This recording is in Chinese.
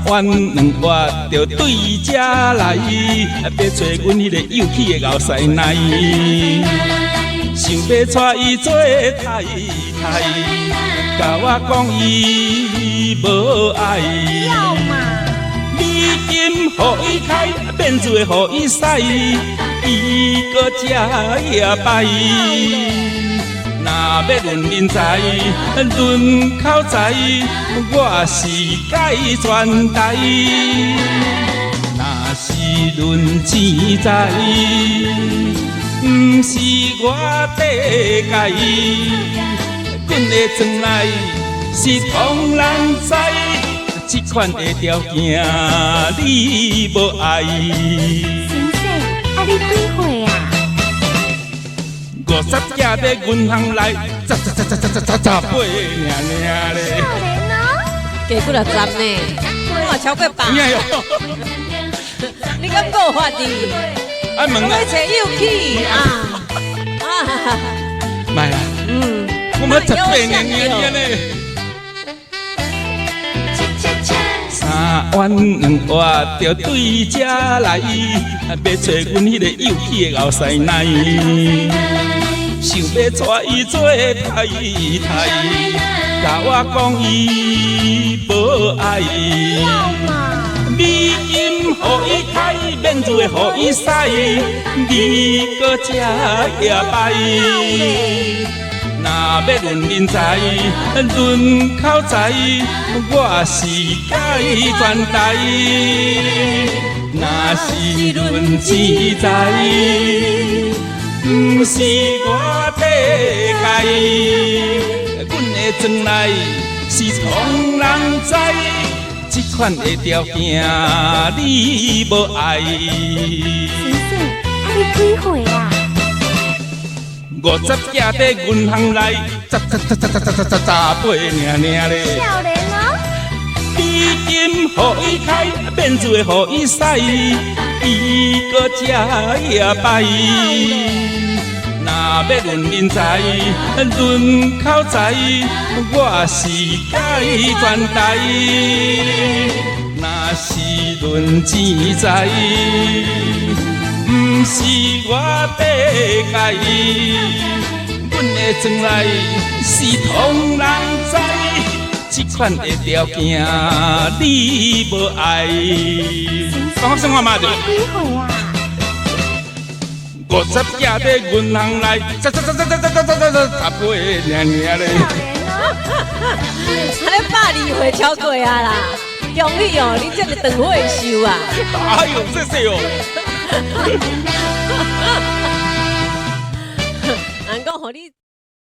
弯两弯就对这来，要找阮迄个幼气的后生奶，想要带伊做太太，甲我讲伊无爱。你今予伊开，变做予伊使，伊搁食也歹。若要论人才，论口才，我是该全台。若是论钱财，不是我底界。阮的庄内是同人知，这款的条件你无爱。先生，啊你几岁啊？50加在银行来，十八尔咧。少年哦，加几多10呢？我嘛超过100。你敢有法子？啊问啊，我找幼气啊！卖啦，我们18年咧。3弯2弯就对这来，要找阮迄个幼气的后生奶，想要带伊做太太，甲我讲伊无爱。你今予伊开，免做予伊使，你搁食也歹。若要论人才，论口才，我是该全台。若是论钱财，不是我底界。阮的庄内是同人知，这款的条件你无爱。先生，啊你几岁啊？50加在银行来，十八咧。少年哦，你今予伊开，变做予伊使，伊搁食也歹。若要论人才，论口才，我是该全台。若是论钱财，不是我底界。阮的庄内是同人知，这款的条件你无爱。讲我生活嘛就。几岁啊50加在银行来，18年咧。少年哦，安尼82岁超过啊啦！容易哦，你这个长岁寿啊！哎呦，谢谢哦。人讲互你。